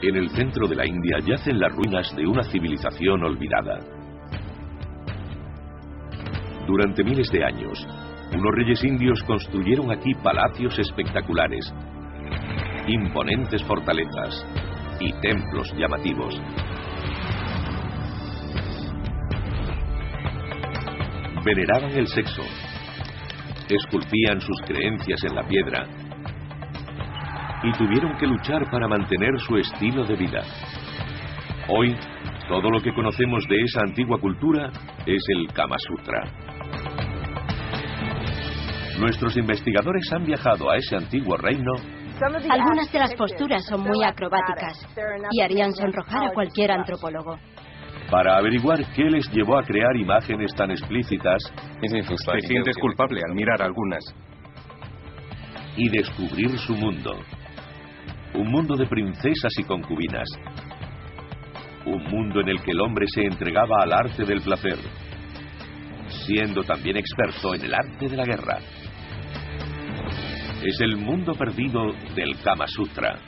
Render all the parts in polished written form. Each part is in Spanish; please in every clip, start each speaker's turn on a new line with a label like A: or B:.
A: En el centro de la India yacen las ruinas de una civilización olvidada. Durante miles de años, unos reyes indios construyeron aquí palacios espectaculares, imponentes fortalezas y templos llamativos. Veneraban el sexo, esculpían sus creencias en la piedra y tuvieron que luchar para mantener su estilo de vida. Hoy, todo lo que conocemos de esa antigua cultura es el Kama Sutra. Nuestros investigadores han viajado a ese antiguo reino.
B: Algunas de las posturas son muy acrobáticas y harían sonrojar a cualquier antropólogo.
A: Para averiguar qué les llevó a crear imágenes tan explícitas.
C: Te sientes culpable al mirar algunas.
A: Y descubrir su mundo. Un mundo de princesas y concubinas. Un mundo en el que el hombre se entregaba al arte del placer, siendo también experto en el arte de la guerra. Es el mundo perdido del Kama Sutra.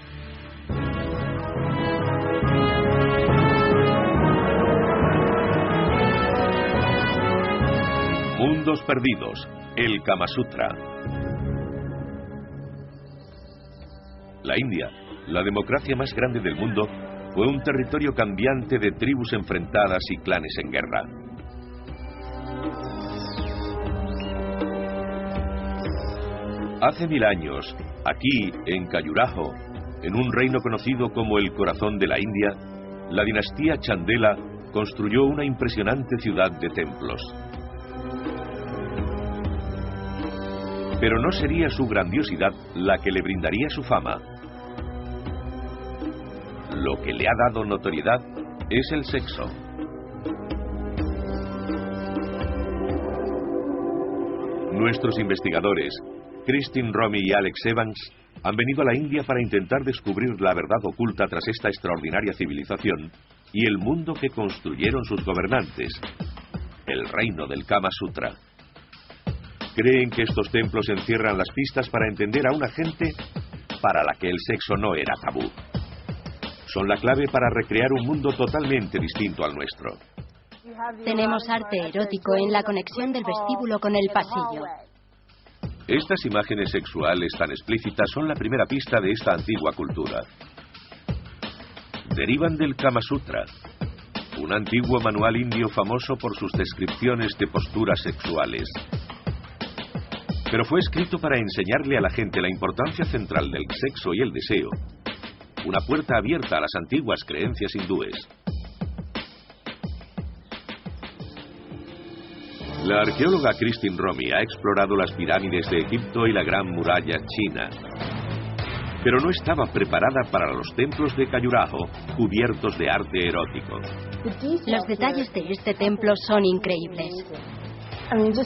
A: Mundos perdidos, el Kama Sutra. La India, la democracia más grande del mundo, fue un territorio cambiante de tribus enfrentadas y clanes en guerra. Hace 1000 años, aquí, en Khajuraho, en un reino conocido como el corazón de la India, la dinastía Chandela construyó una impresionante ciudad de templos. Pero no sería su grandiosidad la que le brindaría su fama. Lo que le ha dado notoriedad es el sexo. Nuestros investigadores, Christine Romy y Alex Evans, han venido a la India para intentar descubrir la verdad oculta tras esta extraordinaria civilización y el mundo que construyeron sus gobernantes, el reino del Kama Sutra. Creen que estos templos encierran las pistas para entender a una gente para la que el sexo no era tabú. Son la clave para recrear un mundo totalmente distinto al nuestro.
B: Tenemos arte erótico en la conexión del vestíbulo con el pasillo.
A: Estas imágenes sexuales tan explícitas son la primera pista de esta antigua cultura. Derivan del Kama Sutra, un antiguo manual indio famoso por sus descripciones de posturas sexuales. Pero fue escrito para enseñarle a la gente la importancia central del sexo y el deseo, una puerta abierta a las antiguas creencias hindúes. La arqueóloga Christine Romy ha explorado las pirámides de Egipto y la Gran Muralla China, pero no estaba preparada para los templos de Khajuraho cubiertos de arte erótico.
B: Los detalles de este templo son increíbles.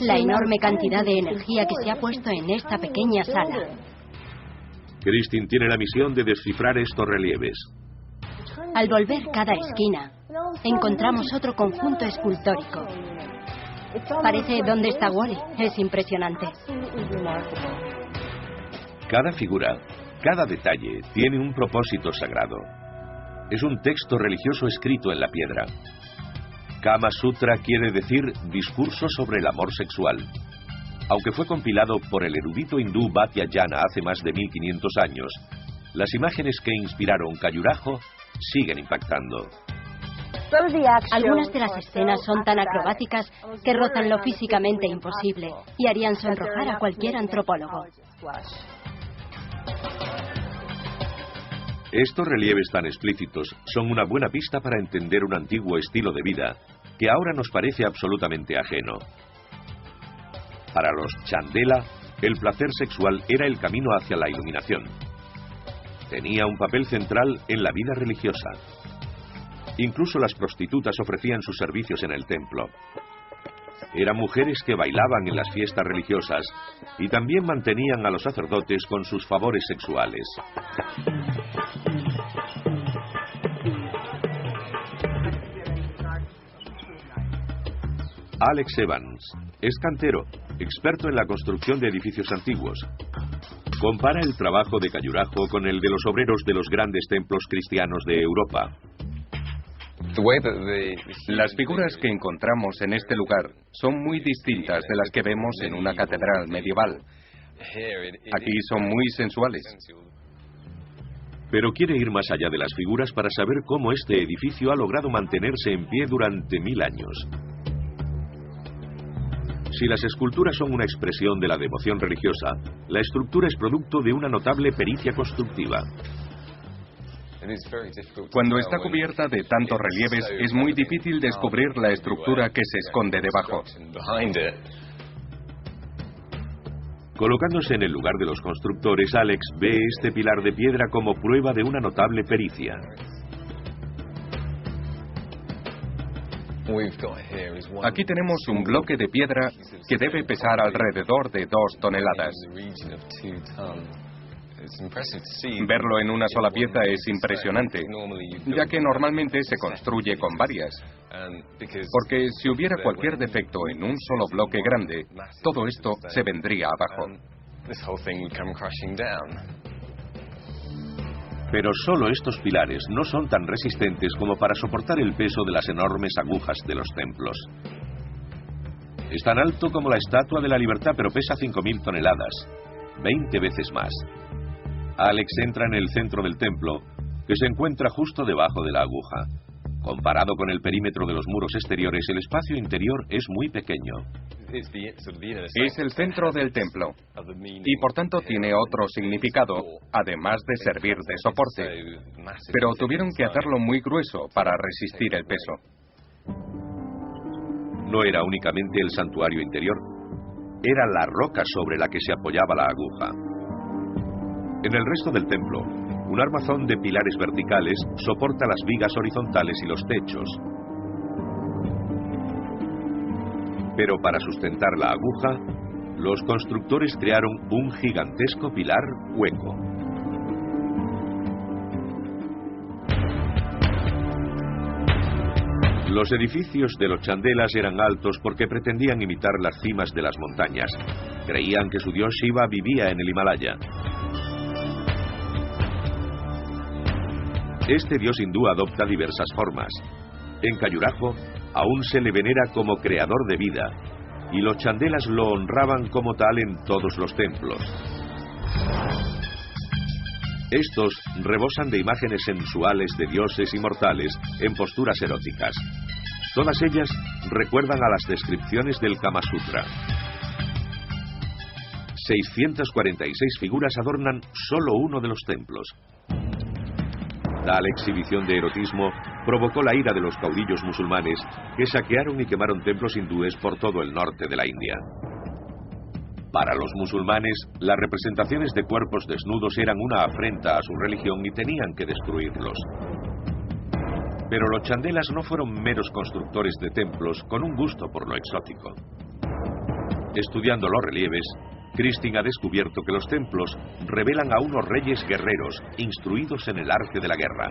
B: La enorme cantidad de energía que se ha puesto en esta pequeña sala.
A: Christine tiene la misión de descifrar estos relieves.
B: Al volver cada esquina, encontramos otro conjunto escultórico. Parece ¿Dónde está Wally? Es impresionante.
A: Cada figura, cada detalle tiene un propósito sagrado. Es un texto religioso escrito en la piedra. Kama Sutra quiere decir discurso sobre el amor sexual. Aunque fue compilado por el erudito hindú Vatsyayana hace más de 1500 años, las imágenes que inspiraron Khajuraho siguen impactando.
B: Algunas de las escenas son tan acrobáticas que rozan lo físicamente imposible y harían sonrojar a cualquier antropólogo.
A: Estos relieves tan explícitos son una buena pista para entender un antiguo estilo de vida que ahora nos parece absolutamente ajeno. Para los Chandela, el placer sexual era el camino hacia la iluminación. Tenía un papel central en la vida religiosa. Incluso las prostitutas ofrecían sus servicios en el templo. Eran mujeres que bailaban en las fiestas religiosas y también mantenían a los sacerdotes con sus favores sexuales. Alex Evans es cantero, experto en la construcción de edificios antiguos. Compara el trabajo de Khajuraho con el de los obreros de los grandes templos cristianos de Europa.
C: Las figuras que encontramos en este lugar son muy distintas de las que vemos en una catedral medieval. Aquí son muy sensuales.
A: Pero quiere ir más allá de las figuras para saber cómo este edificio ha logrado mantenerse en pie durante 1000 años. Si las esculturas son una expresión de la devoción religiosa, la estructura es producto de una notable pericia constructiva.
C: Cuando está cubierta de tantos relieves, es muy difícil descubrir la estructura que se esconde debajo.
A: Colocándose en el lugar de los constructores, Alex ve este pilar de piedra como prueba de una notable pericia.
C: Aquí tenemos un bloque de piedra que debe pesar alrededor de 2 toneladas. Verlo en una sola pieza es impresionante, ya que normalmente se construye con varias. Porque si hubiera cualquier defecto en un solo bloque grande, todo esto se vendría abajo.
A: Pero solo estos pilares no son tan resistentes como para soportar el peso de las enormes agujas de los templos. Es tan alto como la Estatua de la Libertad, pero pesa 5000 toneladas, 20 veces más. Alex entra en el centro del templo, que se encuentra justo debajo de la aguja. Comparado con el perímetro de los muros exteriores, el espacio interior es muy pequeño.
C: Es el centro del templo y por tanto tiene otro significado, además de servir de soporte. Pero tuvieron que hacerlo muy grueso para resistir el peso.
A: No era únicamente el santuario interior, era la roca sobre la que se apoyaba la aguja. En el resto del templo, un armazón de pilares verticales soporta las vigas horizontales y los techos. Pero para sustentar la aguja, los constructores crearon un gigantesco pilar hueco. Los edificios de los chandelas eran altos porque pretendían imitar las cimas de las montañas. Creían que su dios Shiva vivía en el Himalaya. Este dios hindú adopta diversas formas. En Khajuraho aún se le venera como creador de vida, y los chandelas lo honraban como tal en todos los templos. Estos rebosan de imágenes sensuales de dioses inmortales en posturas eróticas. Todas ellas recuerdan a las descripciones del Kama Sutra. 646 figuras adornan solo uno de los templos. Tal exhibición de erotismo provocó la ira de los caudillos musulmanes que saquearon y quemaron templos hindúes por todo el norte de la India. Para los musulmanes, las representaciones de cuerpos desnudos eran una afrenta a su religión y tenían que destruirlos. Pero los chandelas no fueron meros constructores de templos con un gusto por lo exótico. Estudiando los relieves, Christine ha descubierto que los templos revelan a unos reyes guerreros instruidos en el arte de la guerra.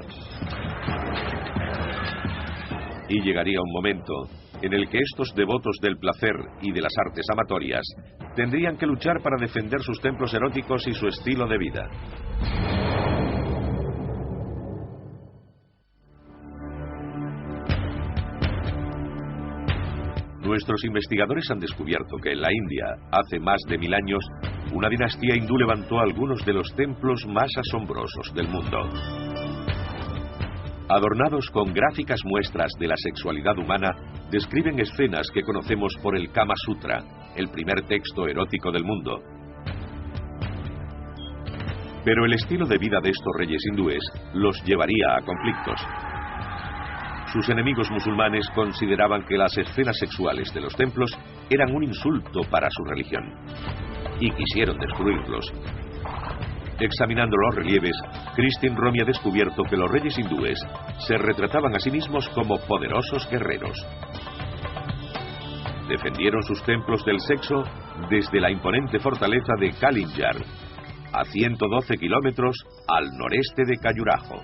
A: Y llegaría un momento en el que estos devotos del placer y de las artes amatorias tendrían que luchar para defender sus templos eróticos y su estilo de vida. Nuestros investigadores han descubierto que en la India, hace más de 1000 años, una dinastía hindú levantó algunos de los templos más asombrosos del mundo. Adornados con gráficas muestras de la sexualidad humana, describen escenas que conocemos por el Kama Sutra, el primer texto erótico del mundo. Pero el estilo de vida de estos reyes hindúes los llevaría a conflictos. Sus enemigos musulmanes consideraban que las escenas sexuales de los templos eran un insulto para su religión y quisieron destruirlos. Examinando los relieves, Christine Romy ha descubierto que los reyes hindúes se retrataban a sí mismos como poderosos guerreros. Defendieron sus templos del sexo desde la imponente fortaleza de Kalinjar, a 112 kilómetros al noreste de Khajuraho.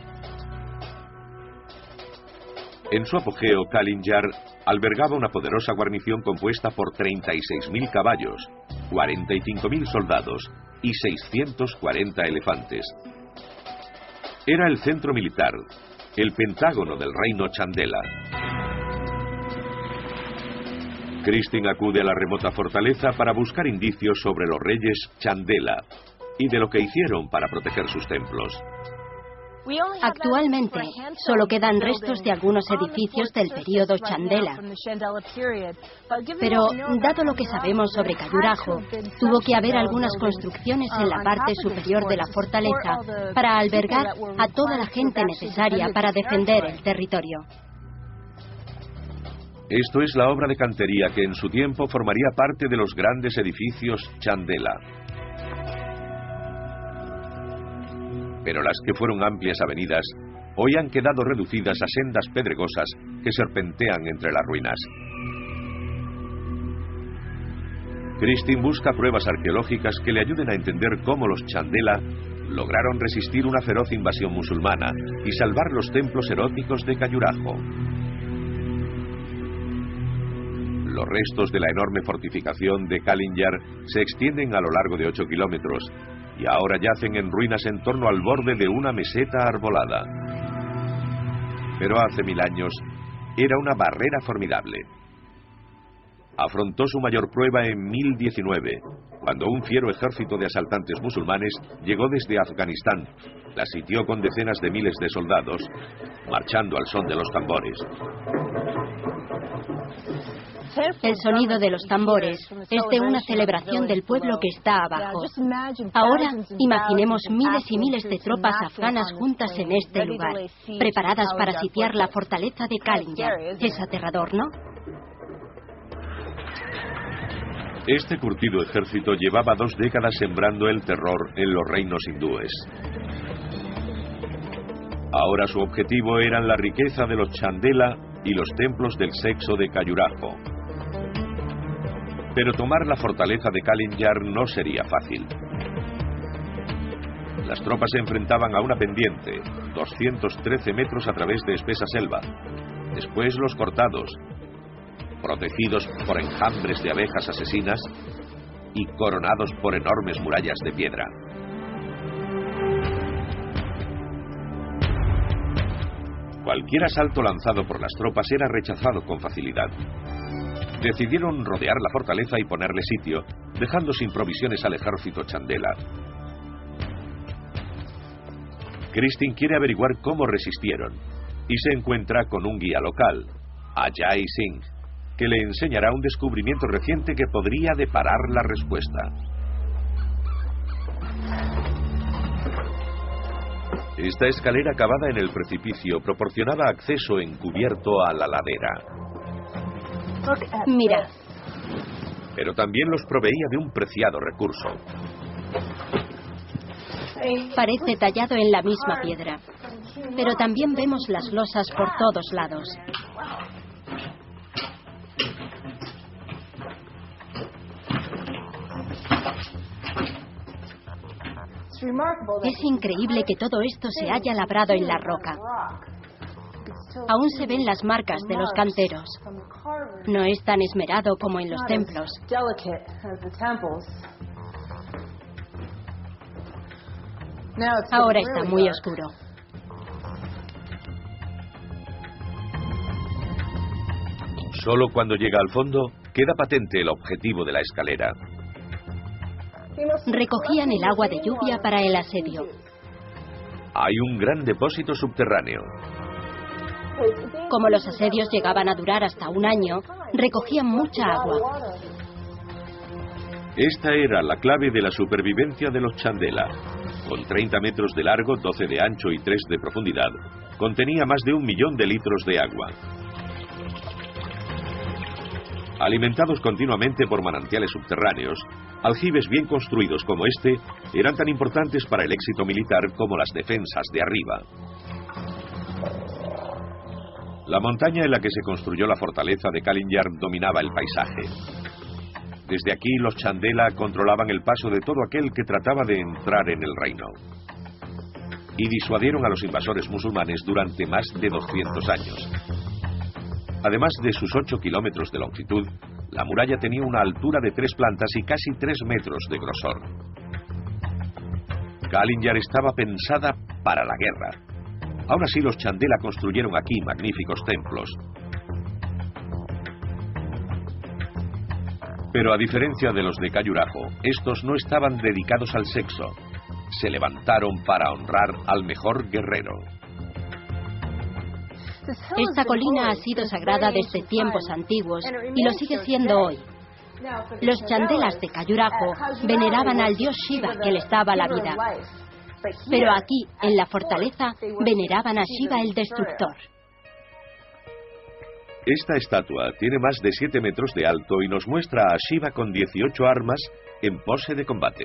A: En su apogeo, Kalinjar albergaba una poderosa guarnición compuesta por 36.000 caballos, 45.000 soldados y 640 elefantes. Era el centro militar, el Pentágono del reino Chandela. Kristin acude a la remota fortaleza para buscar indicios sobre los reyes Chandela y de lo que hicieron para proteger sus templos.
B: Actualmente, solo quedan restos de algunos edificios del período Chandela. Pero, dado lo que sabemos sobre Khajuraho, tuvo que haber algunas construcciones en la parte superior de la fortaleza para albergar a toda la gente necesaria para defender el territorio.
A: Esto es la obra de cantería que en su tiempo formaría parte de los grandes edificios Chandela. Pero las que fueron amplias avenidas hoy han quedado reducidas a sendas pedregosas que serpentean entre las ruinas. Kristin busca pruebas arqueológicas que le ayuden a entender cómo los Chandela lograron resistir una feroz invasión musulmana y salvar los templos eróticos de Khajuraho. Los restos de la enorme fortificación de Kalinjar se extienden a lo largo de 8 kilómetros y ahora yacen en ruinas en torno al borde de una meseta arbolada. Pero hace 1000 años era una barrera formidable. Afrontó su mayor prueba en 1019, cuando un fiero ejército de asaltantes musulmanes llegó desde Afganistán, la sitió con decenas de miles de soldados, marchando al son de los tambores.
B: El sonido de los tambores es de una celebración del pueblo que está abajo. Ahora, imaginemos miles y miles de tropas afganas juntas en este lugar, preparadas para sitiar la fortaleza de Kalinjar. Es aterrador, ¿no?
A: Este curtido ejército llevaba 2 décadas sembrando el terror en los reinos hindúes. Ahora su objetivo eran la riqueza de los Chandela y los templos del sexo de Khajuraho. Pero tomar la fortaleza de Kalinjar no sería fácil. Las tropas se enfrentaban a una pendiente, 213 metros a través de espesa selva. Después los cortados, protegidos por enjambres de abejas asesinas y coronados por enormes murallas de piedra. Cualquier asalto lanzado por las tropas era rechazado con facilidad. Decidieron rodear la fortaleza y ponerle sitio, dejando sin provisiones al ejército Chandela. Kristin quiere averiguar cómo resistieron y se encuentra con un guía local, Ajay Singh, que le enseñará un descubrimiento reciente que podría deparar la respuesta. Esta escalera cavada en el precipicio proporcionaba acceso encubierto a la ladera.
B: Mira.
A: Pero también los proveía de un preciado recurso.
B: Parece tallado en la misma piedra, pero también vemos las losas por todos lados. Es increíble que todo esto se haya labrado en la roca. Aún se ven las marcas de los canteros. No es tan esmerado como en los templos. Ahora está muy oscuro.
A: Solo cuando llega al fondo queda patente el objetivo de la escalera.
B: Recogían el agua de lluvia para el asedio.
A: Hay un gran depósito subterráneo.
B: Como los asedios llegaban a durar hasta 1 año, recogían mucha agua.
A: Esta era la clave de la supervivencia de los Chandela. Con 30 metros de largo, 12 de ancho y 3 de profundidad, contenía más de 1 millón de litros de agua. Alimentados continuamente por manantiales subterráneos, aljibes bien construidos como este eran tan importantes para el éxito militar como las defensas de arriba. La montaña en la que se construyó la fortaleza de Kalinjar dominaba el paisaje. Desde aquí los Chandela controlaban el paso de todo aquel que trataba de entrar en el reino. Y disuadieron a los invasores musulmanes durante más de 200 años. Además de sus 8 kilómetros de longitud, la muralla tenía una altura de 3 plantas y casi 3 metros de grosor. Kalinjar estaba pensada para la guerra. Aún así, los Chandela construyeron aquí magníficos templos. Pero a diferencia de los de Khajuraho, estos no estaban dedicados al sexo. Se levantaron para honrar al mejor guerrero.
B: Esta colina ha sido sagrada desde tiempos antiguos y lo sigue siendo hoy. Los chandelas de Khajuraho veneraban al dios Shiva que les daba la vida. Pero aquí, en la fortaleza, veneraban a Shiva el destructor.
A: Esta estatua tiene más de 7 metros de alto y nos muestra a Shiva con 18 armas en pose de combate.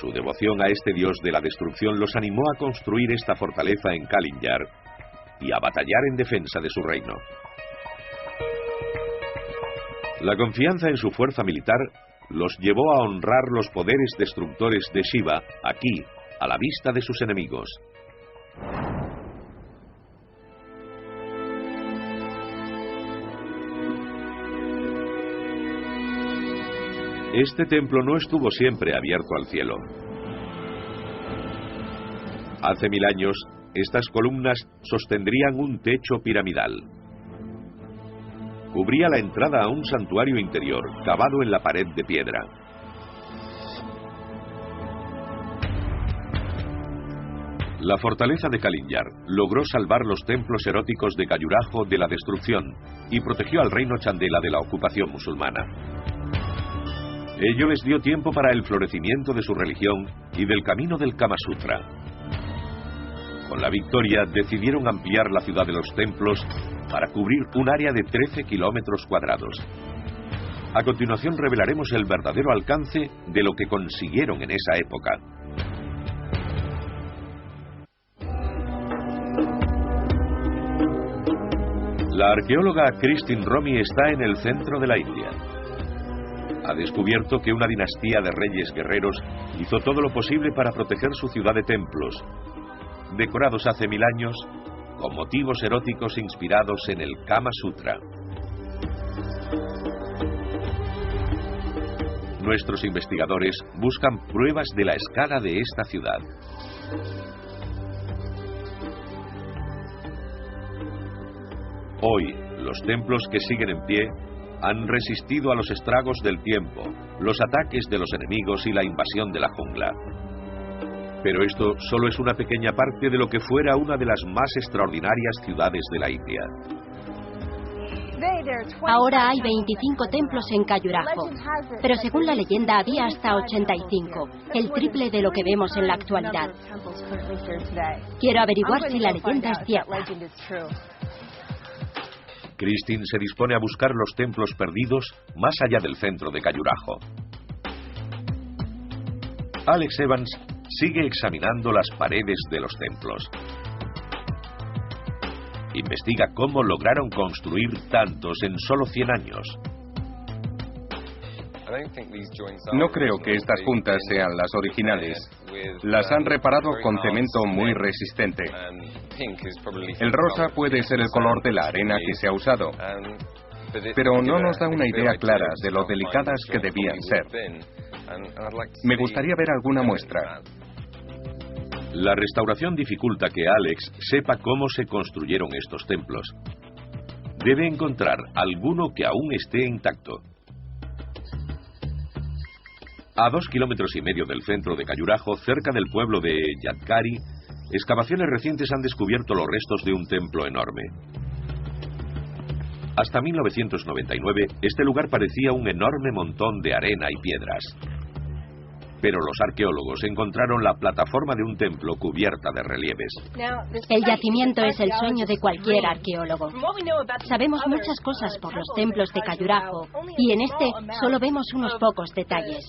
A: Su devoción a este dios de la destrucción los animó a construir esta fortaleza en Kalinjar y a batallar en defensa de su reino. La confianza en su fuerza militar los llevó a honrar los poderes destructores de Shiva aquí, a la vista de sus enemigos. Este templo no estuvo siempre abierto al cielo. Hace 1000 años, estas columnas sostendrían un techo piramidal. Cubría la entrada a un santuario interior, cavado en la pared de piedra. La fortaleza de Kalinjar logró salvar los templos eróticos de Khajuraho de la destrucción y protegió al reino Chandela de la ocupación musulmana. Ello les dio tiempo para el florecimiento de su religión y del camino del Kama Sutra. Con la victoria decidieron ampliar la ciudad de los templos para cubrir un área de 13 kilómetros cuadrados. A continuación revelaremos el verdadero alcance de lo que consiguieron en esa época. La arqueóloga Christine Romy está en el centro de la India. Ha descubierto que una dinastía de reyes guerreros hizo todo lo posible para proteger su ciudad de templos, decorados hace 1000 años con motivos eróticos inspirados en el Kama Sutra. Nuestros investigadores buscan pruebas de la escala de esta ciudad. Hoy, los templos que siguen en pie han resistido a los estragos del tiempo, los ataques de los enemigos y la invasión de la jungla. Pero esto solo es una pequeña parte de lo que fuera una de las más extraordinarias ciudades de la India.
B: Ahora hay 25 templos en Khajuraho, pero según la leyenda había hasta 85, el triple de lo que vemos en la actualidad. Quiero averiguar si la leyenda es cierta.
A: Christine se dispone a buscar los templos perdidos más allá del centro de Khajuraho. Alex Evans sigue examinando las paredes de los templos. Investiga cómo lograron construir tantos en solo 100 años.
C: No creo que estas juntas sean las originales. Las han reparado con cemento muy resistente. El rosa puede ser el color de la arena que se ha usado, pero no nos da una idea clara de lo delicadas que debían ser. Me gustaría ver alguna muestra.
A: La restauración dificulta que Alex sepa cómo se construyeron estos templos. Debe encontrar alguno que aún esté intacto. A 2,5 kilómetros del centro de Khajuraho, cerca del pueblo de Yadkari, excavaciones recientes han descubierto los restos de un templo enorme. Hasta 1999, este lugar parecía un enorme montón de arena y piedras. Pero los arqueólogos encontraron la plataforma de un templo cubierta de relieves.
B: El yacimiento es el sueño de cualquier arqueólogo. Sabemos muchas cosas por los templos de Khajuraho y en este solo vemos unos pocos detalles.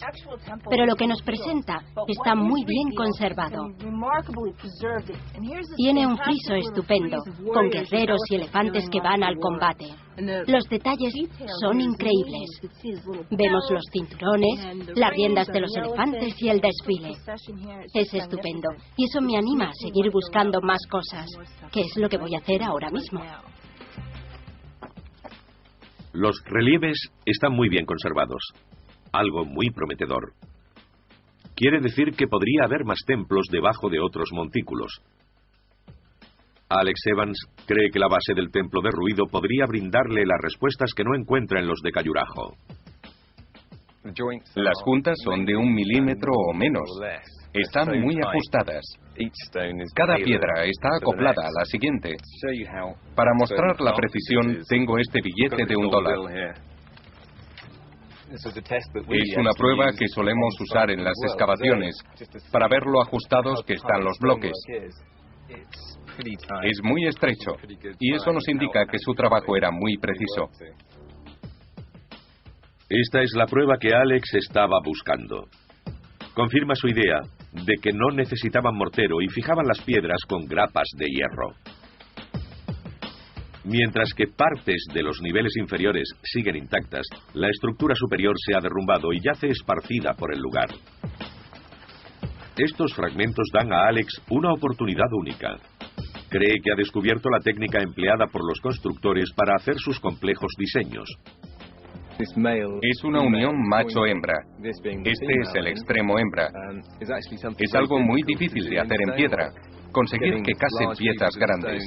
B: Pero lo que nos presenta está muy bien conservado. Tiene un friso estupendo, con guerreros y elefantes que van al combate. Los detalles son increíbles. Vemos los cinturones, las riendas de los elefantes y el desfile. Es estupendo y eso me anima a seguir buscando más cosas, que es lo que voy a hacer ahora mismo.
A: Los relieves están muy bien conservados, algo muy prometedor. Quiere decir que podría haber más templos debajo de otros montículos. Alex Evans cree que la base del templo de ruido podría brindarle las respuestas que no encuentra en los de Khajuraho.
C: Las juntas son de 1 milímetro o menos. Están muy ajustadas. Cada piedra está acoplada a la siguiente. Para mostrar la precisión, tengo este billete de $1. Es una prueba que solemos usar en las excavaciones para ver lo ajustados que están los bloques. Es muy estrecho, y eso nos indica que su trabajo era muy preciso.
A: Esta es la prueba que Alex estaba buscando. Confirma su idea de que no necesitaban mortero y fijaban las piedras con grapas de hierro. Mientras que partes de los niveles inferiores siguen intactas, la estructura superior se ha derrumbado y yace esparcida por el lugar. Estos fragmentos dan a Alex una oportunidad única. Cree que ha descubierto la técnica empleada por los constructores para hacer sus complejos diseños.
C: Es una unión macho-hembra. Este es el extremo hembra. Es algo muy difícil de hacer en piedra, conseguir que casen piezas grandes.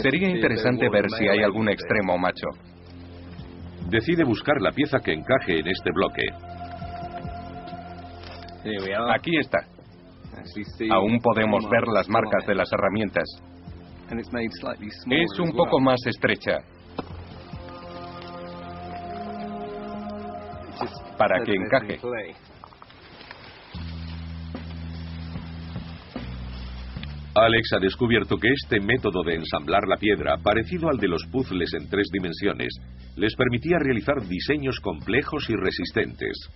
C: Sería interesante ver si hay algún extremo macho.
A: Decide buscar la pieza que encaje en este bloque.
C: Aquí está. Aún podemos ver las marcas de las herramientas. Es un poco más estrecha. Para que encaje.
A: Alex ha descubierto que este método de ensamblar la piedra, parecido al de los puzzles en 3 dimensiones, les permitía realizar diseños complejos y resistentes.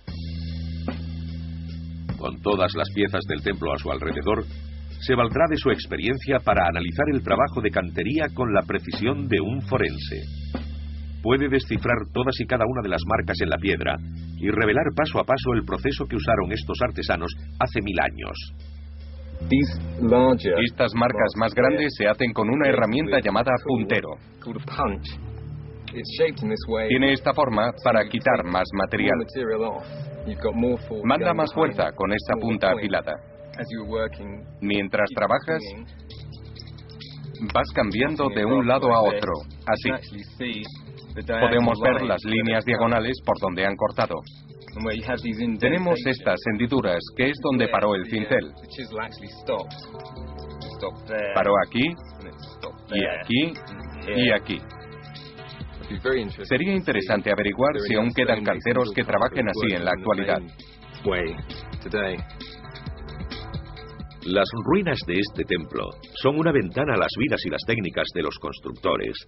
A: Con todas las piezas del templo a su alrededor, se valdrá de su experiencia para analizar el trabajo de cantería con la precisión de un forense. Puede descifrar todas y cada una de las marcas en la piedra y revelar paso a paso el proceso que usaron estos artesanos hace 1000 años.
C: Estas marcas más grandes se hacen con una herramienta llamada puntero. Tiene esta forma para quitar más material. Manda más fuerza con esta punta afilada. Mientras trabajas, vas cambiando de un lado a otro, así. Podemos ver las líneas diagonales por donde han cortado. Tenemos estas hendiduras, que es donde paró el cincel. Paró aquí, y aquí, y aquí. Sería interesante averiguar si aún quedan canteros que trabajen así en la actualidad.
A: Las ruinas de este templo son una ventana a las vidas y las técnicas de los constructores.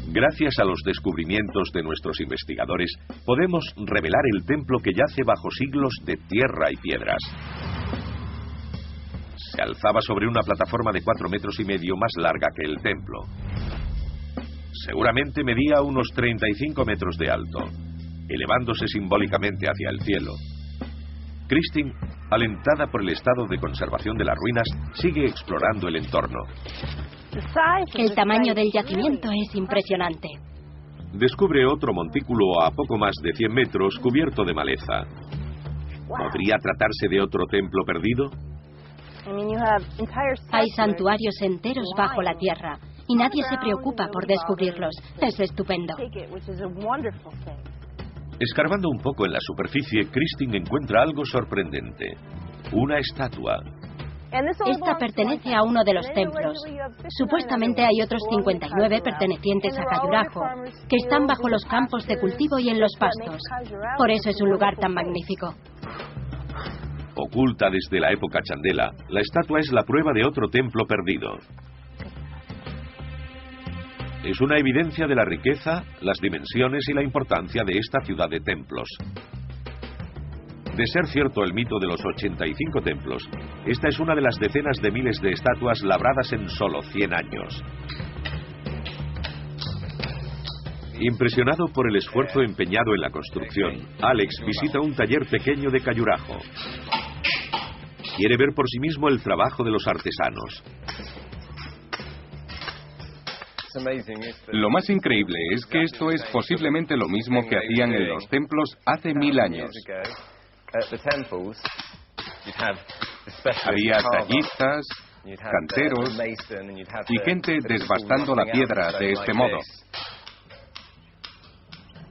A: Gracias a los descubrimientos de nuestros investigadores, podemos revelar el templo que yace bajo siglos de tierra y piedras. Se alzaba sobre una plataforma de 4,5 metros más larga que el templo. Seguramente medía unos 35 metros de alto, elevándose simbólicamente hacia el cielo. Christine, alentada por el estado de conservación de las ruinas, sigue explorando el entorno.
B: El tamaño del yacimiento es impresionante.
A: Descubre otro montículo a poco más de 100 metros cubierto de maleza. ¿Podría tratarse de otro templo perdido?
B: Hay santuarios enteros bajo la tierra y nadie se preocupa por descubrirlos. Es estupendo.
A: Escarbando un poco en la superficie, Christine encuentra algo sorprendente. Una estatua.
B: Esta pertenece a uno de los templos. Supuestamente hay otros 59 pertenecientes a Khajuraho, que están bajo los campos de cultivo y en los pastos. Por eso es un lugar tan magnífico.
A: Oculta desde la época Chandela, la estatua es la prueba de otro templo perdido. Es una evidencia de la riqueza, las dimensiones y la importancia de esta ciudad de templos. De ser cierto el mito de los 85 templos, esta es una de las decenas de miles de estatuas labradas en solo 100 años. Impresionado por el esfuerzo empeñado en la construcción, Alex visita un taller pequeño de Khajuraho. Quiere ver por sí mismo el trabajo de los artesanos.
C: Lo más increíble es que esto es posiblemente lo mismo que hacían en los templos hace 1000 años. Había tallistas, canteros y gente desbastando la piedra de este modo.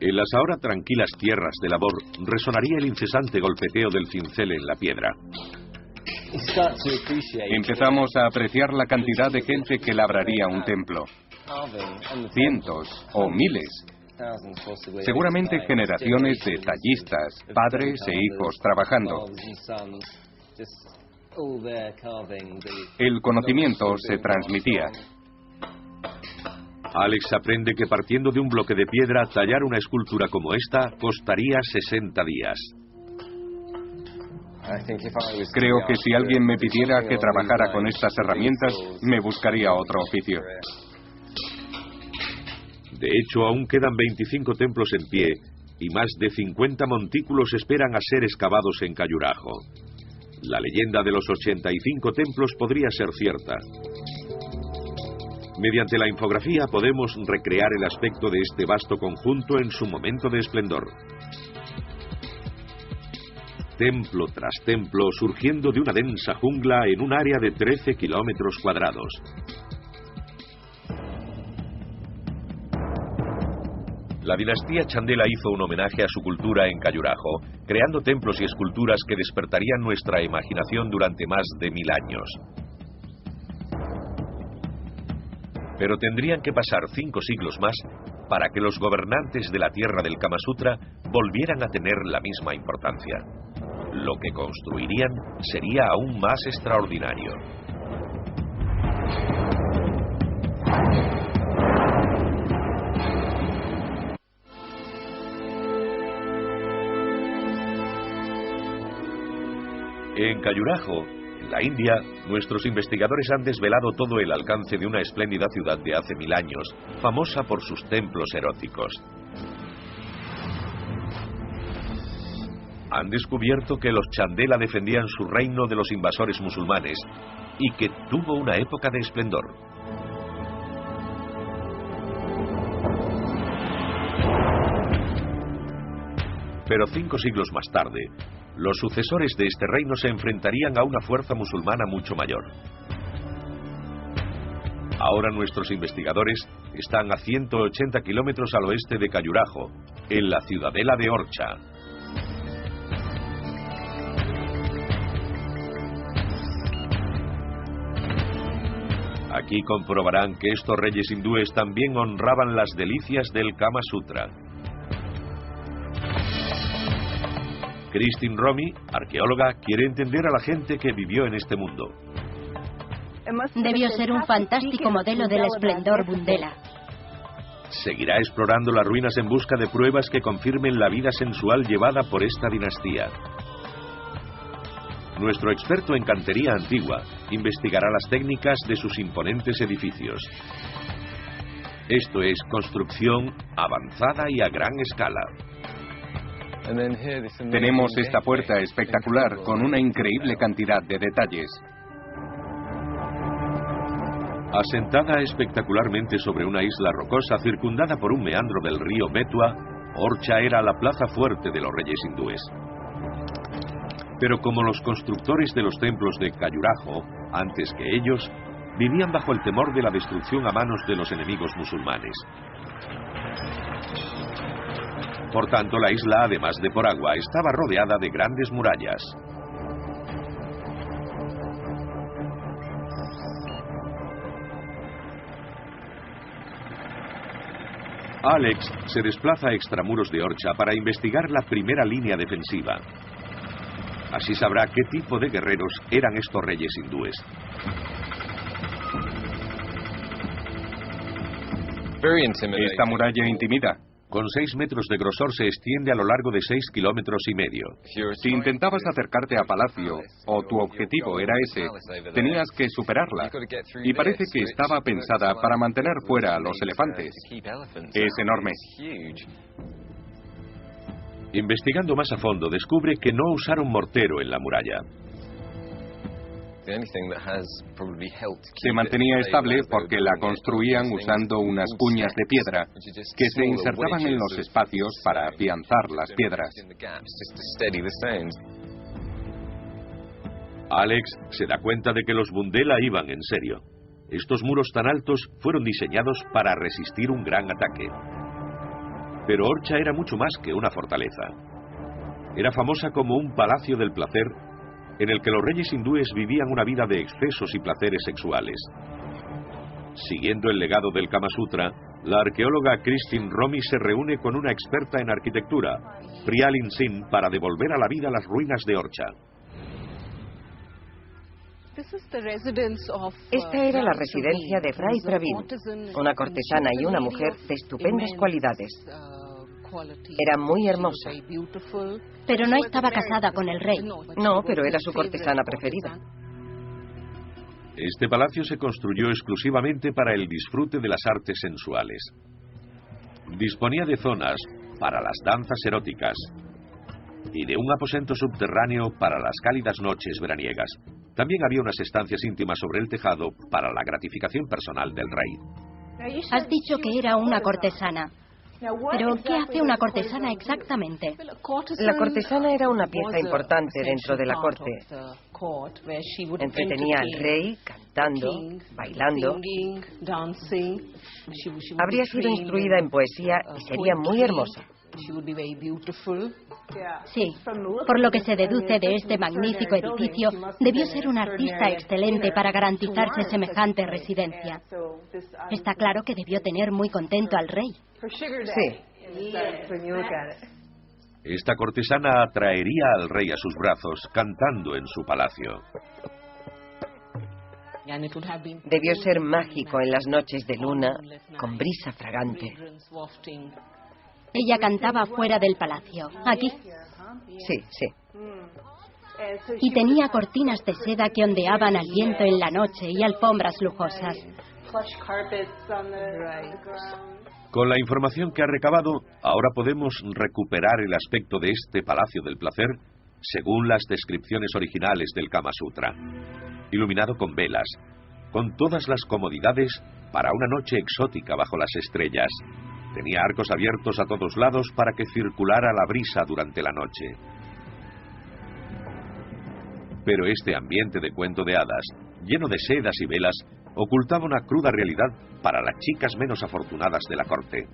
A: En las ahora tranquilas tierras de labor resonaría el incesante golpeteo del cincel en la piedra.
C: Empezamos a apreciar la cantidad de gente que labraría un templo. Cientos o miles. Seguramente generaciones de tallistas, padres e hijos trabajando. El conocimiento se transmitía.
A: Alex aprende que partiendo de un bloque de piedra, tallar una escultura como esta costaría 60 días.
C: Creo que si alguien me pidiera que trabajara con estas herramientas, me buscaría otro oficio.
A: De hecho, aún quedan 25 templos en pie y más de 50 montículos esperan a ser excavados en Khajuraho. La leyenda de los 85 templos podría ser cierta. Mediante la infografía podemos recrear el aspecto de este vasto conjunto en su momento de esplendor. Templo tras templo surgiendo de una densa jungla en un área de 13 kilómetros cuadrados. La dinastía Chandela hizo un homenaje a su cultura en Khajuraho, creando templos y esculturas que despertarían nuestra imaginación durante más de 1000 años. Pero tendrían que pasar 5 siglos más para que los gobernantes de la tierra del Kama Sutra volvieran a tener la misma importancia. Lo que construirían sería aún más extraordinario. En Khajuraho, en la India, nuestros investigadores han desvelado todo el alcance de una espléndida ciudad de hace 1000 años, famosa por sus templos eróticos. Han descubierto que los Chandela defendían su reino de los invasores musulmanes y que tuvo una época de esplendor. Pero 5 siglos más tarde, los sucesores de este reino se enfrentarían a una fuerza musulmana mucho mayor. Ahora nuestros investigadores están a 180 kilómetros al oeste de Khajuraho, en la ciudadela de Orcha. Aquí comprobarán que estos reyes hindúes también honraban las delicias del Kama Sutra. Christine Romy, arqueóloga, quiere entender a la gente que vivió en este mundo.
B: Debió ser un fantástico modelo del esplendor Bundela.
A: Seguirá explorando las ruinas en busca de pruebas que confirmen la vida sensual llevada por esta dinastía. Nuestro experto en cantería antigua investigará las técnicas de sus imponentes edificios. Esto es construcción avanzada y a gran escala.
C: Tenemos esta puerta espectacular con una increíble cantidad de detalles.
A: Asentada espectacularmente sobre una isla rocosa circundada por un meandro del río Betua, Orcha era la plaza fuerte de los reyes hindúes. Pero como los constructores de los templos de Khajuraho, antes que ellos, vivían bajo el temor de la destrucción a manos de los enemigos musulmanes. Por tanto, la isla, además de por agua, estaba rodeada de grandes murallas. Alex se desplaza a extramuros de Orcha para investigar la primera línea defensiva. Así sabrá qué tipo de guerreros eran estos reyes hindúes.
C: Esta muralla intimida.
A: Con 6 metros de grosor se extiende a lo largo de 6 kilómetros y medio.
C: Si intentabas acercarte a Palacio, o tu objetivo era ese, tenías que superarla. Y parece que estaba pensada para mantener fuera a los elefantes. Es enorme.
A: Investigando más a fondo, descubre que no usaron mortero en la muralla.
C: Se mantenía estable porque la construían usando unas cuñas de piedra que se insertaban en los espacios para afianzar las piedras.
A: Alex se da cuenta de que los Bundela iban en serio. Estos muros tan altos fueron diseñados para resistir un gran ataque. Pero Orcha era mucho más que una fortaleza. Era famosa como un palacio del placer en el que los reyes hindúes vivían una vida de excesos y placeres sexuales. Siguiendo el legado del Kama Sutra, la arqueóloga Christine Romy se reúne con una experta en arquitectura, Priyalin Singh, para devolver a la vida las ruinas de Orcha.
D: Esta era la residencia de Rai Pravin, una cortesana y una mujer de estupendas cualidades. Era muy hermosa.
B: Pero no estaba casada con el rey.
D: No, pero era su cortesana preferida.
A: Este palacio se construyó exclusivamente para el disfrute de las artes sensuales. Disponía de zonas para las danzas eróticas y de un aposento subterráneo para las cálidas noches veraniegas. También había unas estancias íntimas sobre el tejado para la gratificación personal del rey.
B: Has dicho que era una cortesana. ¿Pero qué hace una cortesana exactamente?
D: La cortesana era una pieza importante dentro de la corte. Entretenía al rey cantando, bailando. Habría sido instruida en poesía y sería muy hermosa.
B: Sí, por lo que se deduce de este magnífico edificio, debió ser un artista excelente para garantizarse semejante residencia. Está claro que debió tener muy contento al rey.
D: Sí.
A: Esta cortesana atraería al rey a sus brazos, cantando en su palacio.
D: Debió ser mágico en las noches de luna, con brisa fragante.
B: Ella cantaba fuera del palacio, aquí.
D: Sí, sí.
B: Y tenía cortinas de seda que ondeaban al viento en la noche y alfombras lujosas.
A: Con la información que ha recabado, ahora podemos recuperar el aspecto de este palacio del placer según las descripciones originales del Kama Sutra. Iluminado con velas, con todas las comodidades para una noche exótica bajo las estrellas. Tenía arcos abiertos a todos lados para que circulara la brisa durante la noche. Pero este ambiente de cuento de hadas, lleno de sedas y velas, ocultaba una cruda realidad para las chicas menos afortunadas de la corte.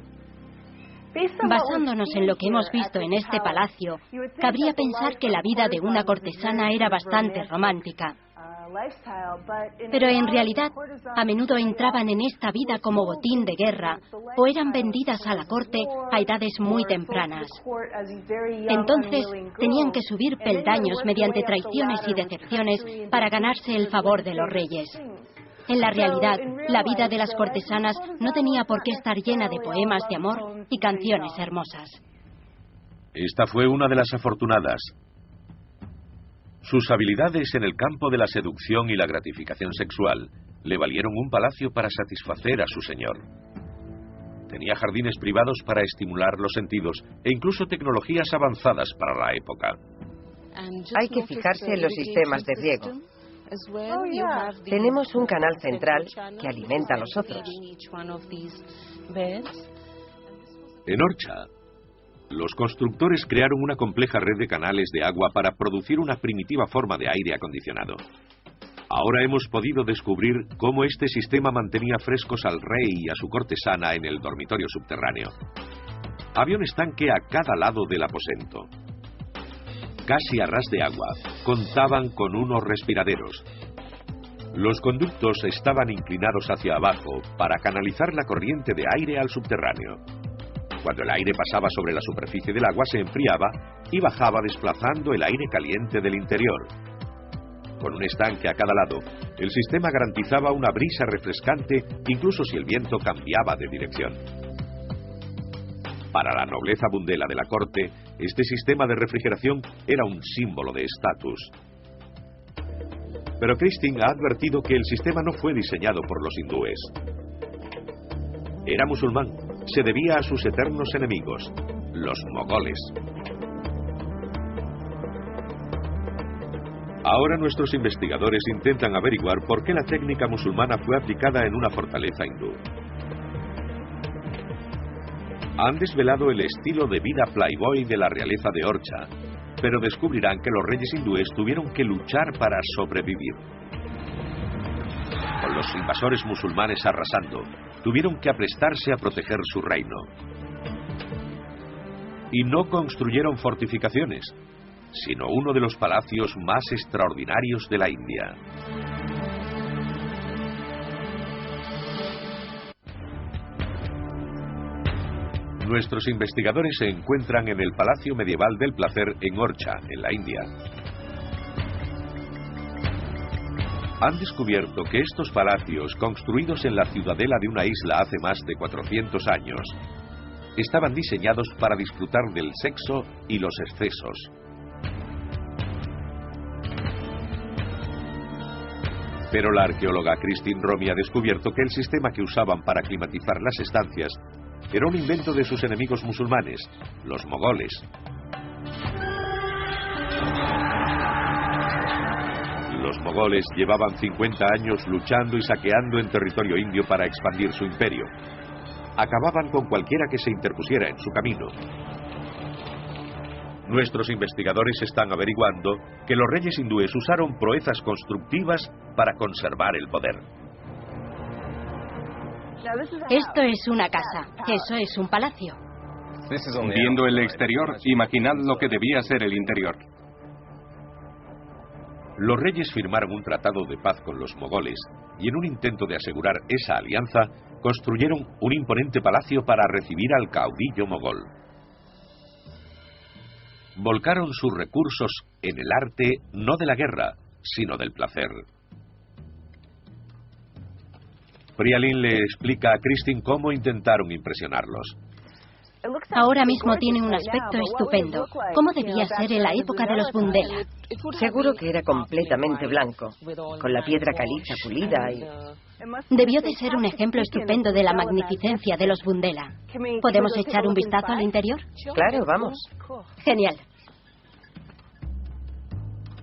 B: Basándonos en lo que hemos visto en este palacio, cabría pensar que la vida de una cortesana era bastante romántica. Pero en realidad, a menudo entraban en esta vida como botín de guerra o eran vendidas a la corte a edades muy tempranas. Entonces, tenían que subir peldaños mediante traiciones y decepciones para ganarse el favor de los reyes. En la realidad, la vida de las cortesanas no tenía por qué estar llena de poemas de amor y canciones hermosas.
A: Esta fue una de las afortunadas. Sus habilidades en el campo de la seducción y la gratificación sexual le valieron un palacio para satisfacer a su señor. Tenía jardines privados para estimular los sentidos e incluso tecnologías avanzadas para la época.
D: Hay que fijarse en los sistemas de riego. Tenemos un canal central que alimenta a los otros.
A: En Orcha, los constructores crearon una compleja red de canales de agua para producir una primitiva forma de aire acondicionado. Ahora hemos podido descubrir cómo este sistema mantenía frescos al rey y a su cortesana en el dormitorio subterráneo. Había un estanque a cada lado del aposento. Casi a ras de agua, contaban con unos respiraderos. Los conductos estaban inclinados hacia abajo para canalizar la corriente de aire al subterráneo. Cuando el aire pasaba sobre la superficie del agua se enfriaba y bajaba desplazando el aire caliente del interior. Con un estanque a cada lado, el sistema garantizaba una brisa refrescante incluso si el viento cambiaba de dirección. Para la nobleza bundela de la corte, este sistema de refrigeración era un símbolo de estatus. Pero Christine ha advertido que el sistema no fue diseñado por los hindúes. Era musulmán. Se debía a sus eternos enemigos, los mogoles. Ahora nuestros investigadores intentan averiguar por qué la técnica musulmana fue aplicada en una fortaleza hindú. Han desvelado el estilo de vida playboy de la realeza de Orcha, pero descubrirán que los reyes hindúes tuvieron que luchar para sobrevivir. Con los invasores musulmanes arrasando, tuvieron que aprestarse a proteger su reino. Y no construyeron fortificaciones, sino uno de los palacios más extraordinarios de la India. Nuestros investigadores se encuentran en el Palacio Medieval del Placer en Orcha, en la India. Han descubierto que estos palacios, construidos en la ciudadela de una isla hace más de 400 años, estaban diseñados para disfrutar del sexo y los excesos. Pero la arqueóloga Christine Romy ha descubierto que el sistema que usaban para climatizar las estancias era un invento de sus enemigos musulmanes, los mogoles. Los mogoles llevaban 50 años luchando y saqueando en territorio indio para expandir su imperio. Acababan con cualquiera que se interpusiera en su camino. Nuestros investigadores están averiguando que los reyes hindúes usaron proezas constructivas para conservar el poder.
B: Esto es una casa, eso es un palacio.
C: Viendo el exterior, imaginad lo que debía ser el interior.
A: Los reyes firmaron un tratado de paz con los mogoles y en un intento de asegurar esa alianza, construyeron un imponente palacio para recibir al caudillo mogol. Volcaron sus recursos en el arte no de la guerra, sino del placer. Prialin le explica a Christine cómo intentaron impresionarlos.
B: Ahora mismo tiene un aspecto estupendo. ¿Cómo debía ser en la época de los Bundela?
D: Seguro que era completamente blanco, con la piedra caliza pulida y...
B: Debió de ser un ejemplo estupendo de la magnificencia de los Bundela. ¿Podemos echar un vistazo al interior?
D: Claro, vamos.
B: Genial.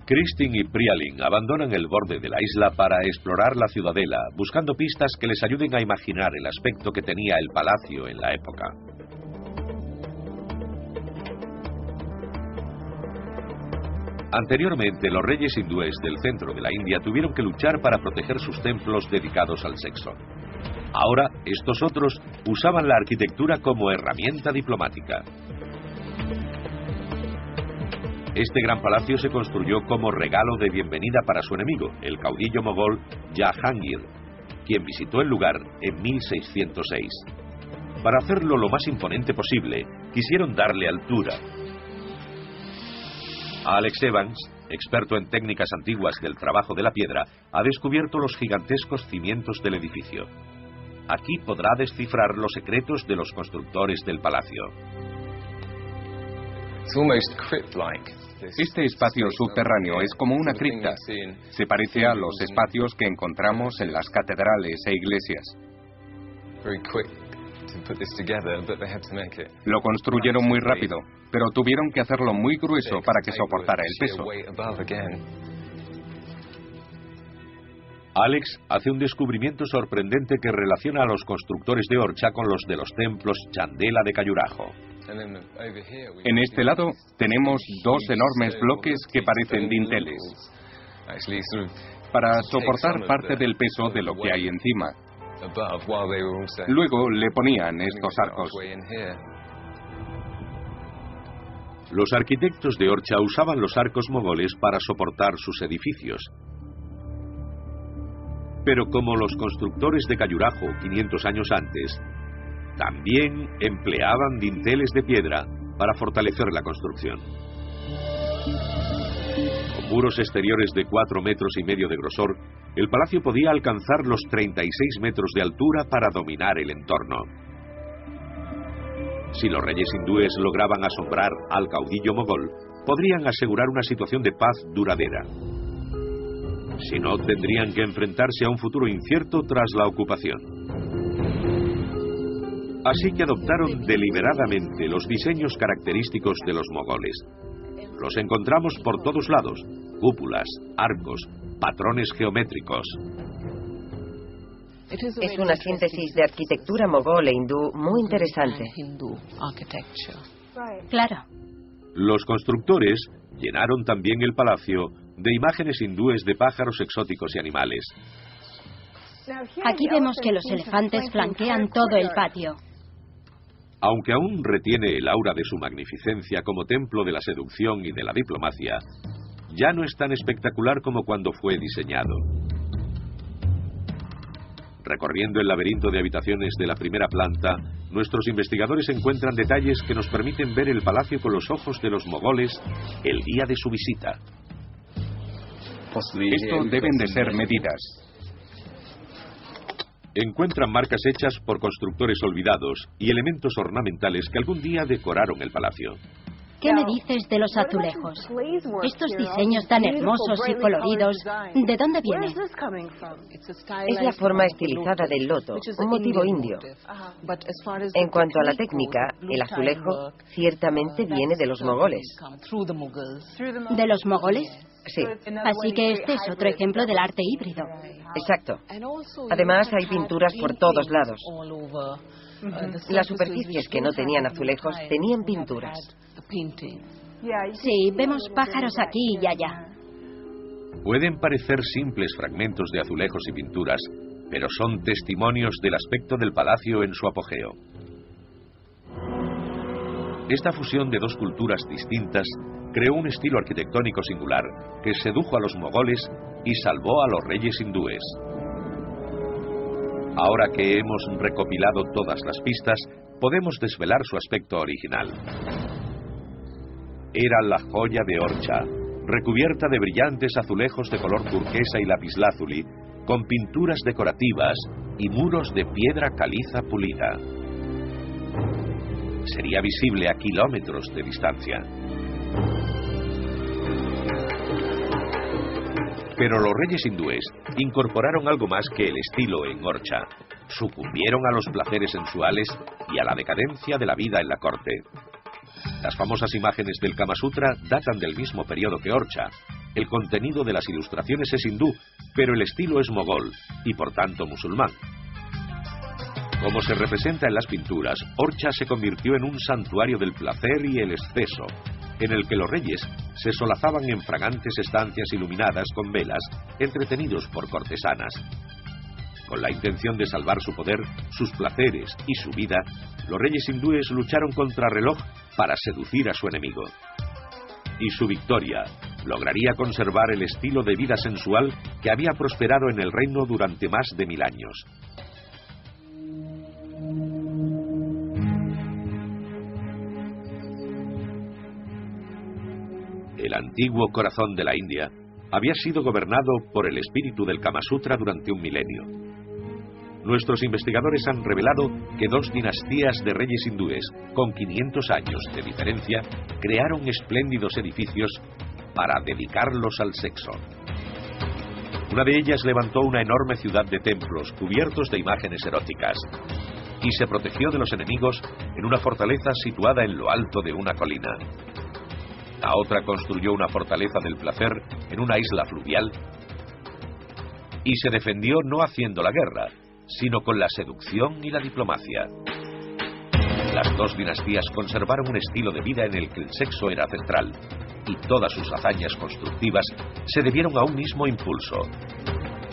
A: Christine y Prialin abandonan el borde de la isla para explorar la ciudadela, buscando pistas que les ayuden a imaginar el aspecto que tenía el palacio en la época. Anteriormente, los reyes hindúes del centro de la India tuvieron que luchar para proteger sus templos dedicados al sexo. Ahora, estos otros usaban la arquitectura como herramienta diplomática. Este gran palacio se construyó como regalo de bienvenida para su enemigo, el caudillo mogol Jahangir, quien visitó el lugar en 1606. Para hacerlo lo más imponente posible, quisieron darle altura. Alex Evans, experto en técnicas antiguas del trabajo de la piedra, ha descubierto los gigantescos cimientos del edificio. Aquí podrá descifrar los secretos de los constructores del palacio.
C: Este espacio subterráneo es como una cripta. Se parece a los espacios que encontramos en las catedrales e iglesias. Lo construyeron muy rápido, pero tuvieron que hacerlo muy grueso para que soportara el peso.
A: Alex hace un descubrimiento sorprendente que relaciona a los constructores de Orcha con los de los templos Chandela de Khajuraho.
C: En este lado tenemos dos enormes bloques que parecen dinteles, para soportar parte del peso de lo que hay encima. Luego le ponían estos arcos.
A: Los arquitectos de Orcha usaban los arcos mogoles para soportar sus edificios. Pero como los constructores de Khajuraho 500 años antes, también empleaban dinteles de piedra para fortalecer la construcción. Con muros exteriores de 4,5 metros de grosor, el palacio podía alcanzar los 36 metros de altura para dominar el entorno. Si los reyes hindúes lograban asombrar al caudillo mogol, podrían asegurar una situación de paz duradera. Si no, tendrían que enfrentarse a un futuro incierto tras la ocupación. Así que adoptaron deliberadamente los diseños característicos de los mogoles. Los encontramos por todos lados: cúpulas, arcos, patrones geométricos.
D: Es una síntesis de arquitectura mogol e hindú muy interesante.
B: Claro.
A: Los constructores llenaron también el palacio de imágenes hindúes de pájaros exóticos y animales.
B: Aquí vemos que los elefantes flanquean todo el patio.
A: Aunque aún retiene el aura de su magnificencia como templo de la seducción y de la diplomacia, ya no es tan espectacular como cuando fue diseñado. Recorriendo el laberinto de habitaciones de la primera planta, nuestros investigadores encuentran detalles que nos permiten ver el palacio con los ojos de los mogoles el día de su visita.
C: Esto deben de ser medidas.
A: Encuentran marcas hechas por constructores olvidados y elementos ornamentales que algún día decoraron el palacio.
B: ¿Qué me dices de los azulejos? Estos diseños tan hermosos y coloridos, ¿de dónde vienen?
D: Es la forma estilizada del loto, un motivo indio. En cuanto a la técnica, el azulejo ciertamente viene de los mogoles.
B: ¿De los mogoles?
D: Sí.
B: Así que este es otro ejemplo del arte híbrido.
D: Exacto. Además, hay pinturas por todos lados. Las superficies que no tenían azulejos tenían pinturas.
B: Sí, vemos pájaros aquí y allá.
A: Pueden parecer simples fragmentos de azulejos y pinturas, pero son testimonios del aspecto del palacio en su apogeo. Esta fusión de dos culturas distintas creó un estilo arquitectónico singular que sedujo a los mogoles y salvó a los reyes hindúes. Ahora que hemos recopilado todas las pistas, podemos desvelar su aspecto original. Era la joya de Orcha, recubierta de brillantes azulejos de color turquesa y lapislázuli, con pinturas decorativas y muros de piedra caliza pulida. Sería visible a kilómetros de distancia. Pero los reyes hindúes incorporaron algo más que el estilo en Orcha. Sucumbieron a los placeres sensuales y a la decadencia de la vida en la corte. Las famosas imágenes del Kama Sutra datan del mismo periodo que Orcha. El contenido de las ilustraciones es hindú, pero el estilo es mogol y por tanto musulmán. Como se representa en las pinturas, Orcha se convirtió en un santuario del placer y el exceso, en el que los reyes se solazaban en fragantes estancias iluminadas con velas, entretenidos por cortesanas. Con la intención de salvar su poder, sus placeres y su vida, los reyes hindúes lucharon contra reloj para seducir a su enemigo. Y su victoria lograría conservar el estilo de vida sensual que había prosperado en el reino durante más de 1000 años. El antiguo corazón de la India había sido gobernado por el espíritu del Kama Sutra durante un milenio. Nuestros investigadores han revelado que 2 dinastías de reyes hindúes, con 500 años de diferencia, crearon espléndidos edificios para dedicarlos al sexo. Una de ellas levantó una enorme ciudad de templos cubiertos de imágenes eróticas y se protegió de los enemigos en una fortaleza situada en lo alto de una colina. La otra construyó una fortaleza del placer en una isla fluvial y se defendió no haciendo la guerra, sino con la seducción y la diplomacia. Las 2 dinastías conservaron un estilo de vida en el que el sexo era central, y todas sus hazañas constructivas se debieron a un mismo impulso,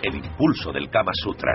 A: el impulso del Kama Sutra.